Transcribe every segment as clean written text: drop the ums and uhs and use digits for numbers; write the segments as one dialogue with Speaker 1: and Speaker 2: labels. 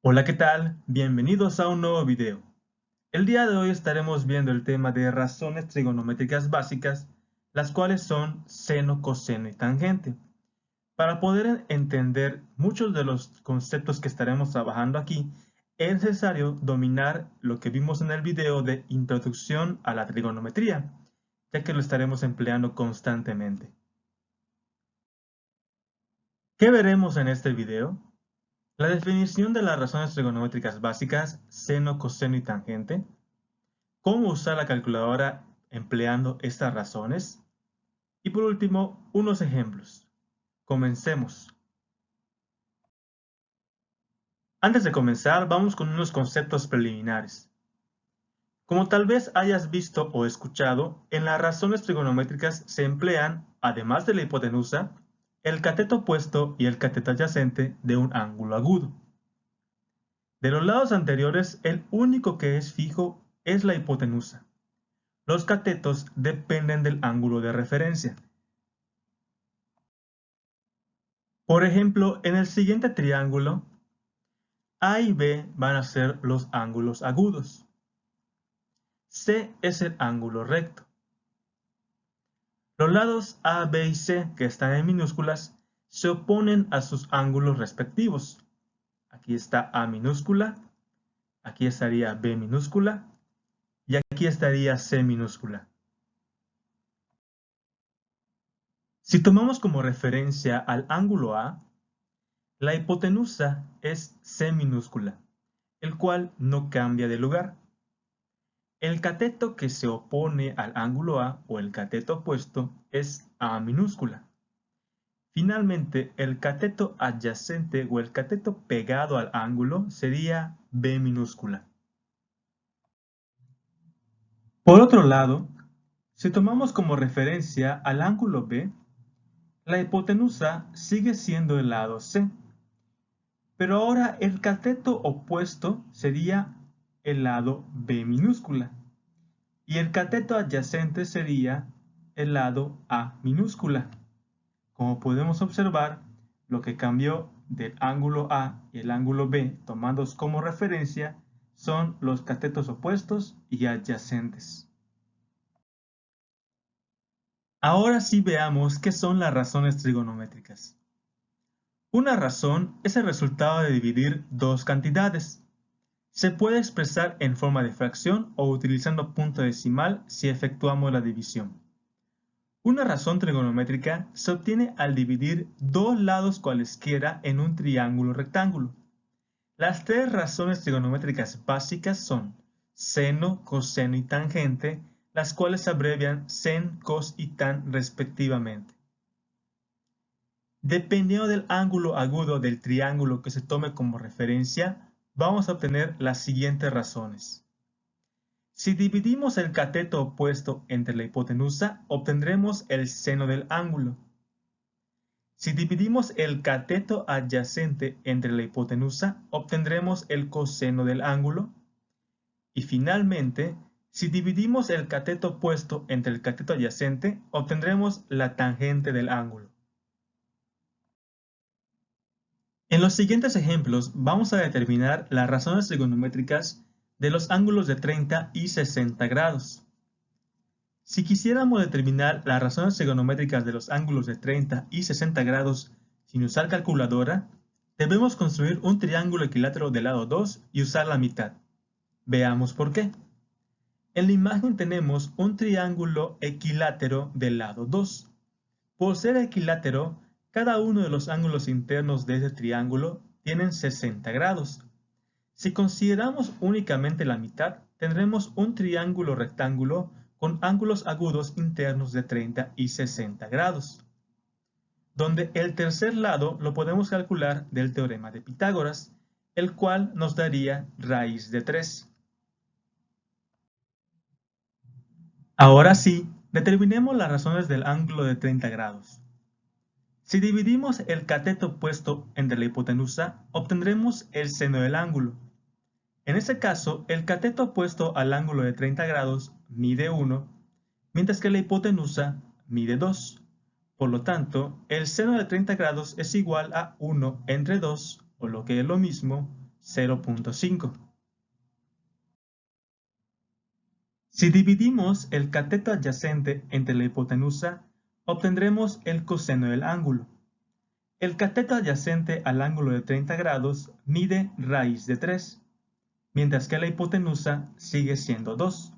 Speaker 1: Hola, ¿qué tal? Bienvenidos a un nuevo video. El día de hoy estaremos viendo el tema de razones trigonométricas básicas, las cuales son seno, coseno y tangente. Para poder entender muchos de los conceptos que estaremos trabajando aquí, es necesario dominar lo que vimos en el video de introducción a la trigonometría, ya que lo estaremos empleando constantemente. ¿Qué veremos en este video? La definición de las razones trigonométricas básicas, seno, coseno y tangente. Cómo usar la calculadora empleando estas razones. Y por último, unos ejemplos. Comencemos. Antes de comenzar, vamos con unos conceptos preliminares. Como tal vez hayas visto o escuchado, en las razones trigonométricas se emplean, además de la hipotenusa, el cateto opuesto y el cateto adyacente de un ángulo agudo. De los lados anteriores, el único que es fijo es la hipotenusa. Los catetos dependen del ángulo de referencia. Por ejemplo, en el siguiente triángulo, A y B van a ser los ángulos agudos. C es el ángulo recto. Los lados A, B y C, que están en minúsculas, se oponen a sus ángulos respectivos. Aquí está A minúscula, aquí estaría B minúscula y aquí estaría C minúscula. Si tomamos como referencia al ángulo A, la hipotenusa es C minúscula, el cual no cambia de lugar. El cateto que se opone al ángulo A o el cateto opuesto es A minúscula. Finalmente, el cateto adyacente o el cateto pegado al ángulo sería B minúscula. Por otro lado, si tomamos como referencia al ángulo B, la hipotenusa sigue siendo el lado C, pero ahora el cateto opuesto sería el lado B minúscula y el cateto adyacente sería el lado A minúscula. Como podemos observar, lo que cambió del ángulo A y el ángulo B tomados como referencia son los catetos opuestos y adyacentes. Ahora sí veamos qué son las razones trigonométricas. Una razón es el resultado de dividir dos cantidades. Se puede expresar en forma de fracción o utilizando punto decimal si efectuamos la división. Una razón trigonométrica se obtiene al dividir dos lados cualesquiera en un triángulo rectángulo. Las tres razones trigonométricas básicas son seno, coseno y tangente, las cuales se abrevian sen, cos y tan respectivamente. Dependiendo del ángulo agudo del triángulo que se tome como referencia, vamos a obtener las siguientes razones. Si dividimos el cateto opuesto entre la hipotenusa, obtendremos el seno del ángulo. Si dividimos el cateto adyacente entre la hipotenusa, obtendremos el coseno del ángulo. Y finalmente, si dividimos el cateto opuesto entre el cateto adyacente, obtendremos la tangente del ángulo. En los siguientes ejemplos vamos a determinar las razones trigonométricas de los ángulos de 30 y 60 grados. Si quisiéramos determinar las razones trigonométricas de los ángulos de 30 y 60 grados sin usar calculadora, debemos construir un triángulo equilátero del lado 2 y usar la mitad. Veamos por qué. En la imagen tenemos un triángulo equilátero del lado 2. Por ser equilátero, cada uno de los ángulos internos de ese triángulo tienen 60 grados. Si consideramos únicamente la mitad, tendremos un triángulo rectángulo con ángulos agudos internos de 30 y 60 grados, donde el tercer lado lo podemos calcular del teorema de Pitágoras, el cual nos daría raíz de 3. Ahora sí, determinemos las razones del ángulo de 30 grados. Si dividimos el cateto opuesto entre la hipotenusa, obtendremos el seno del ángulo. En este caso, el cateto opuesto al ángulo de 30 grados mide 1, mientras que la hipotenusa mide 2. Por lo tanto, el seno de 30 grados es igual a 1 entre 2, o lo que es lo mismo, 0.5. Si dividimos el cateto adyacente entre la hipotenusa, obtendremos el coseno del ángulo. El cateto adyacente al ángulo de 30 grados mide raíz de 3, mientras que la hipotenusa sigue siendo 2.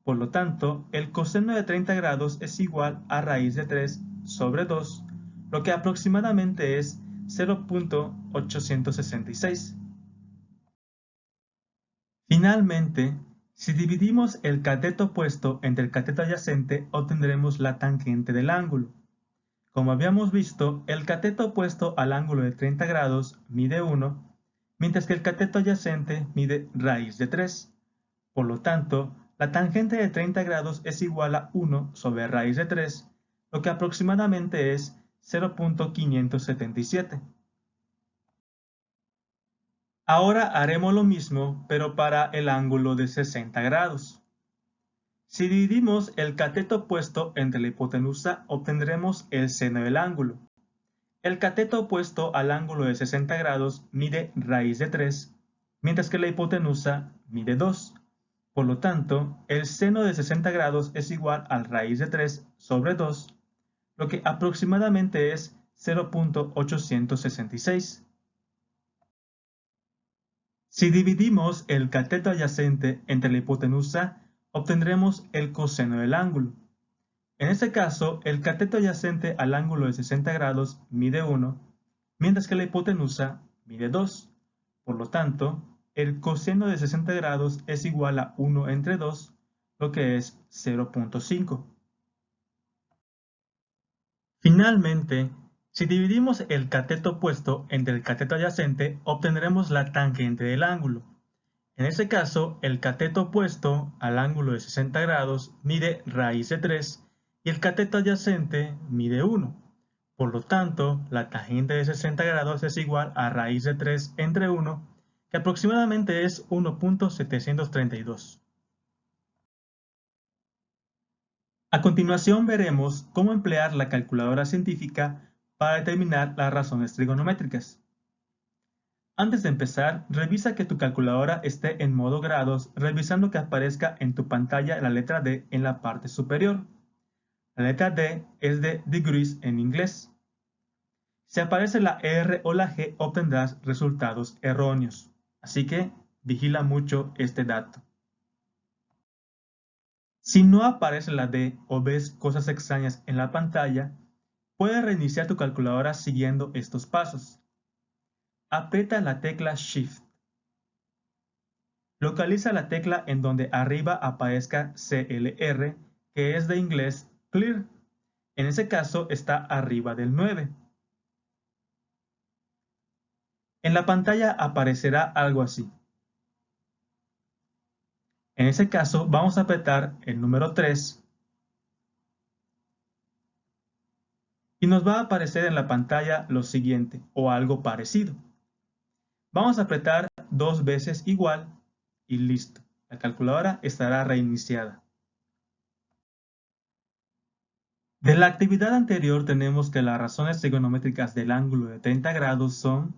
Speaker 1: Por lo tanto, el coseno de 30 grados es igual a raíz de 3 sobre 2, lo que aproximadamente es 0.866. Finalmente, si dividimos el cateto opuesto entre el cateto adyacente, obtendremos la tangente del ángulo. Como habíamos visto, el cateto opuesto al ángulo de 30 grados mide 1, mientras que el cateto adyacente mide raíz de 3. Por lo tanto, la tangente de 30 grados es igual a 1 sobre raíz de 3, lo que aproximadamente es 0.577. Ahora haremos lo mismo, pero para el ángulo de 60 grados. Si dividimos el cateto opuesto entre la hipotenusa, obtendremos el seno del ángulo. El cateto opuesto al ángulo de 60 grados mide raíz de 3, mientras que la hipotenusa mide 2. Por lo tanto, el seno de 60 grados es igual a raíz de 3 sobre 2, lo que aproximadamente es 0.866. Si dividimos el cateto adyacente entre la hipotenusa, obtendremos el coseno del ángulo. En este caso, el cateto adyacente al ángulo de 60 grados mide 1, mientras que la hipotenusa mide 2. Por lo tanto, el coseno de 60 grados es igual a 1 entre 2, lo que es 0.5. Finalmente, si dividimos el cateto opuesto entre el cateto adyacente, obtendremos la tangente del ángulo. En este caso, el cateto opuesto al ángulo de 60 grados mide raíz de 3 y el cateto adyacente mide 1. Por lo tanto, la tangente de 60 grados es igual a raíz de 3 entre 1, que aproximadamente es 1.732. A continuación veremos cómo emplear la calculadora científica para determinar las razones trigonométricas. Antes de empezar, revisa que tu calculadora esté en modo grados, revisando que aparezca en tu pantalla la letra D en la parte superior. La letra D es de degrees en inglés. Si aparece la R o la G, obtendrás resultados erróneos. Así que vigila mucho este dato. Si no aparece la D o ves cosas extrañas en la pantalla, puedes reiniciar tu calculadora siguiendo estos pasos. Aprieta la tecla Shift. Localiza la tecla en donde arriba aparezca CLR, que es de inglés Clear. En ese caso está arriba del 9. En la pantalla aparecerá algo así. En ese caso vamos a apretar el número 3 y nos va a aparecer en la pantalla lo siguiente o algo parecido. Vamos a apretar 2 veces igual y listo. La calculadora estará reiniciada. De la actividad anterior tenemos que las razones trigonométricas del ángulo de 30 grados son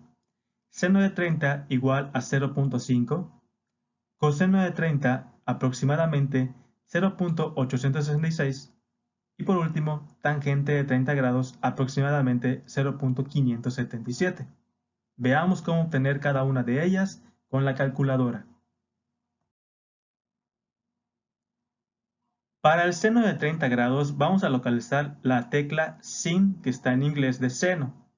Speaker 1: seno de 30 igual a 0.5, coseno de 30 aproximadamente 0.866 y por último tangente de 30 grados aproximadamente 0.577. Veamos cómo obtener cada una de ellas con la calculadora. Para el seno de 30 grados vamos a localizar la tecla sin, que está en inglés de seno.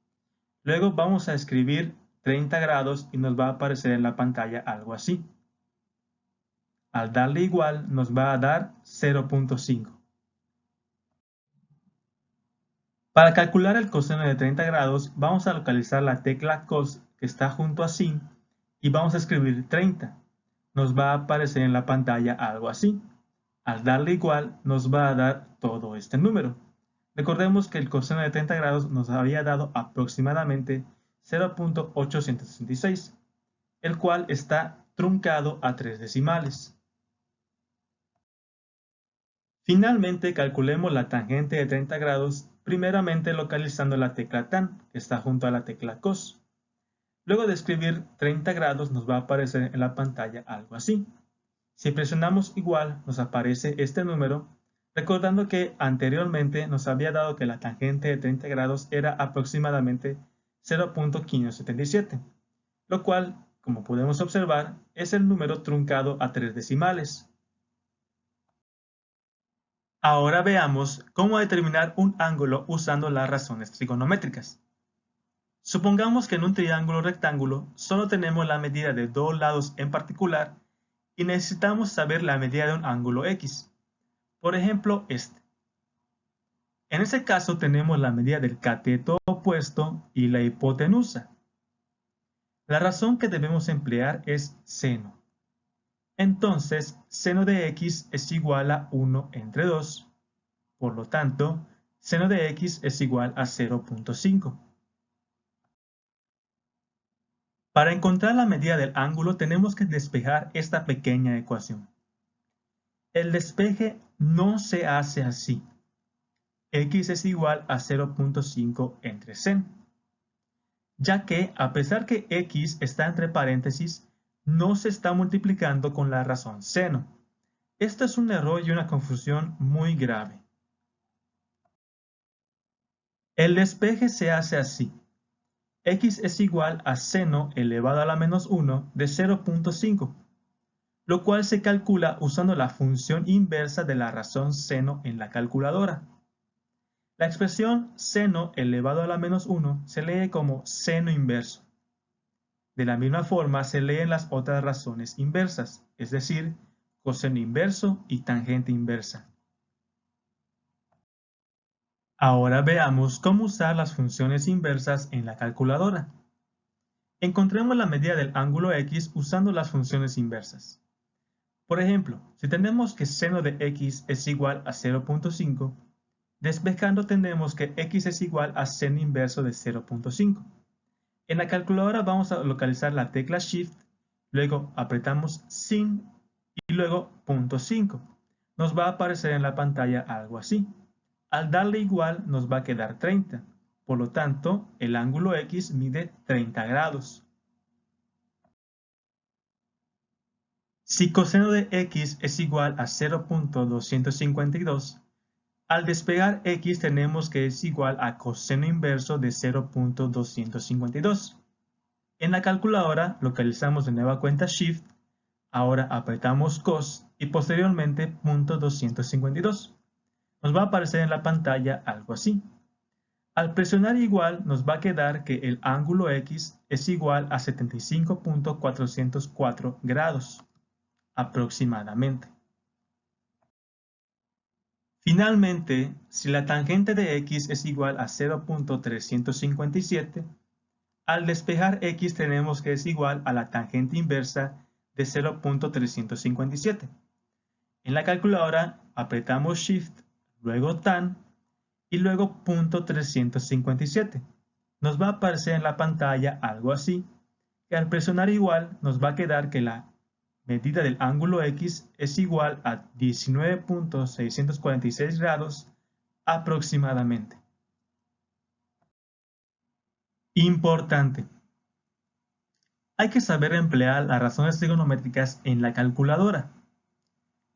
Speaker 1: Luego vamos a escribir 30 grados y nos va a aparecer en la pantalla algo así. Al darle igual nos va a dar 0.5. Para calcular el coseno de 30 grados vamos a localizar la tecla cos que está junto a sin y vamos a escribir 30. Nos va a aparecer en la pantalla algo así. Al darle igual nos va a dar todo este número. Recordemos que el coseno de 30 grados nos había dado aproximadamente 0.866, el cual está truncado a 3 decimales. Finalmente calculemos la tangente de 30 grados, primeramente localizando la tecla tan, que está junto a la tecla cos. Luego de escribir 30 grados nos va a aparecer en la pantalla algo así. Si presionamos igual nos aparece este número, recordando que anteriormente nos había dado que la tangente de 30 grados era aproximadamente 0.577, lo cual, como podemos observar, es el número truncado a 3 decimales. Ahora veamos cómo determinar un ángulo usando las razones trigonométricas. Supongamos que en un triángulo rectángulo solo tenemos la medida de dos lados en particular y necesitamos saber la medida de un ángulo X. Por ejemplo, este. En ese caso tenemos la medida del cateto opuesto y la hipotenusa. La razón que debemos emplear es seno. Entonces, seno de x es igual a 1 entre 2. Por lo tanto, seno de x es igual a 0.5. Para encontrar la medida del ángulo tenemos que despejar esta pequeña ecuación. El despeje no se hace así. X es igual a 0.5 entre seno, ya que a pesar que x está entre paréntesis, no se está multiplicando con la razón seno. Esto es un error y una confusión muy grave. El despeje se hace así. X es igual a seno elevado a la menos 1 de 0.5, lo cual se calcula usando la función inversa de la razón seno en la calculadora. La expresión seno elevado a la menos 1 se lee como seno inverso. De la misma forma se leen las otras razones inversas, es decir, coseno inverso y tangente inversa. Ahora veamos cómo usar las funciones inversas en la calculadora. Encontremos la medida del ángulo X usando las funciones inversas. Por ejemplo, si tenemos que seno de X es igual a 0.5, despejando tenemos que X es igual a seno inverso de 0.5. En la calculadora vamos a localizar la tecla Shift, luego apretamos sin y luego .5. Nos va a aparecer en la pantalla algo así. Al darle igual nos va a quedar 30. Por lo tanto, el ángulo X mide 30 grados. Si coseno de X es igual a 0.252, al despegar X tenemos que es igual a coseno inverso de 0.252. En la calculadora localizamos de nueva cuenta Shift, ahora apretamos cos y posteriormente .252. Nos va a aparecer en la pantalla algo así. Al presionar igual nos va a quedar que el ángulo X es igual a 75.404 grados, aproximadamente. Finalmente, si la tangente de X es igual a 0.357, al despejar X tenemos que es igual a la tangente inversa de 0.357. En la calculadora apretamos Shift, luego Tan y luego .357. Nos va a aparecer en la pantalla algo así, que al presionar igual nos va a quedar que la medida del ángulo X es igual a 19.646 grados aproximadamente. Importante. Hay que saber emplear las razones trigonométricas en la calculadora.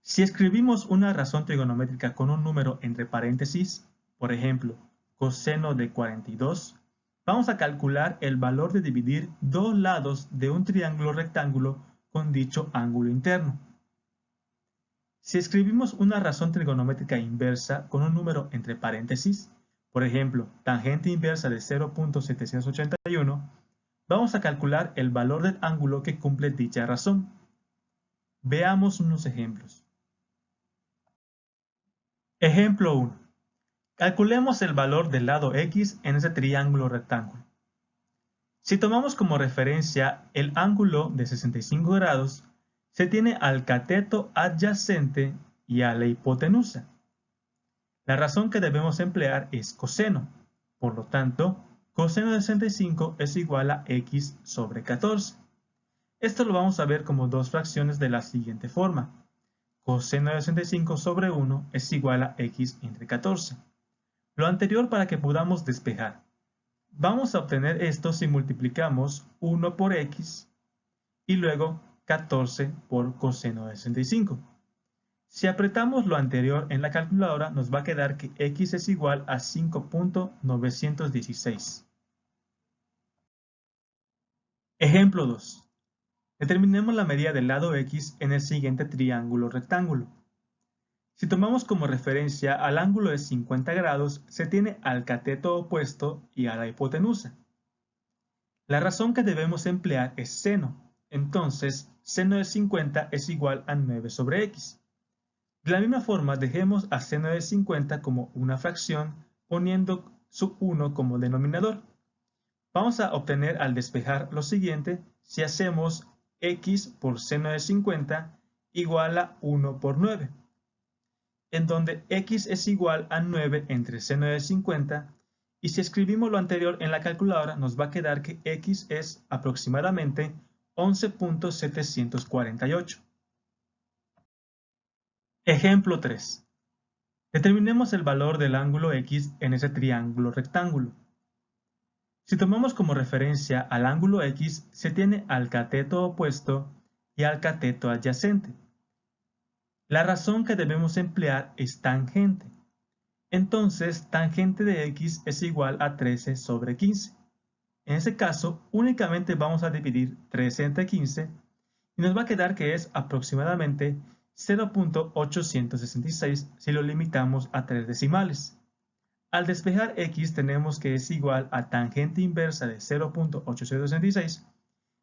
Speaker 1: Si escribimos una razón trigonométrica con un número entre paréntesis, por ejemplo, coseno de 42, vamos a calcular el valor de dividir dos lados de un triángulo rectángulo con dicho ángulo interno. Si escribimos una razón trigonométrica inversa con un número entre paréntesis, por ejemplo, tangente inversa de 0.781, vamos a calcular el valor del ángulo que cumple dicha razón. Veamos unos ejemplos. Ejemplo 1. Calculemos el valor del lado X en ese triángulo rectángulo. Si tomamos como referencia el ángulo de 65 grados, se tiene al cateto adyacente y a la hipotenusa. La razón que debemos emplear es coseno. Por lo tanto, coseno de 65 es igual a x sobre 14. Esto lo vamos a ver como dos fracciones de la siguiente forma. Coseno de 65 sobre 1 es igual a x entre 14. Lo anterior para que podamos despejar. Vamos a obtener esto si multiplicamos 1 por x y luego 14 por coseno de 65. Si apretamos lo anterior en la calculadora, nos va a quedar que x es igual a 5.916. Ejemplo 2. Determinemos la medida del lado x en el siguiente triángulo rectángulo. Si tomamos como referencia al ángulo de 50 grados, se tiene al cateto opuesto y a la hipotenusa. La razón que debemos emplear es seno, entonces seno de 50 es igual a 9 sobre x. De la misma forma, dejemos a seno de 50 como una fracción, poniendo su 1 como denominador. Vamos a obtener al despejar lo siguiente si hacemos x por seno de 50 igual a 1 por 9, en donde x es igual a 9 entre seno de 50, y si escribimos lo anterior en la calculadora nos va a quedar que x es aproximadamente 11.748. Ejemplo 3. Determinemos el valor del ángulo x en ese triángulo rectángulo. Si tomamos como referencia al ángulo x, se tiene al cateto opuesto y al cateto adyacente. La razón que debemos emplear es tangente. Entonces, tangente de x es igual a 13 sobre 15. En ese caso, únicamente vamos a dividir 13 entre 15 y nos va a quedar que es aproximadamente 0.866 si lo limitamos a 3 decimales. Al despejar x tenemos que es igual a tangente inversa de 0.866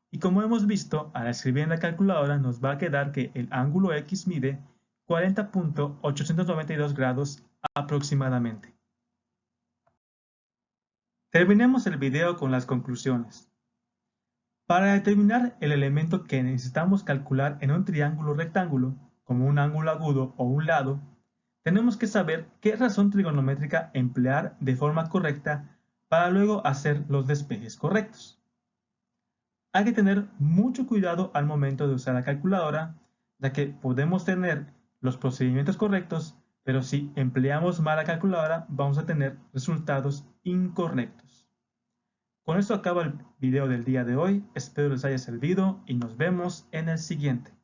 Speaker 1: y como hemos visto, al escribir en la calculadora nos va a quedar que el ángulo x mide 40.892 grados aproximadamente. Terminemos el video con las conclusiones. Para determinar el elemento que necesitamos calcular en un triángulo rectángulo, como un ángulo agudo o un lado, tenemos que saber qué razón trigonométrica emplear de forma correcta para luego hacer los despejes correctos. Hay que tener mucho cuidado al momento de usar la calculadora, ya que podemos tener los procedimientos correctos, pero si empleamos mal la calculadora vamos a tener resultados incorrectos. Con esto acaba el video del día de hoy, espero les haya servido y nos vemos en el siguiente.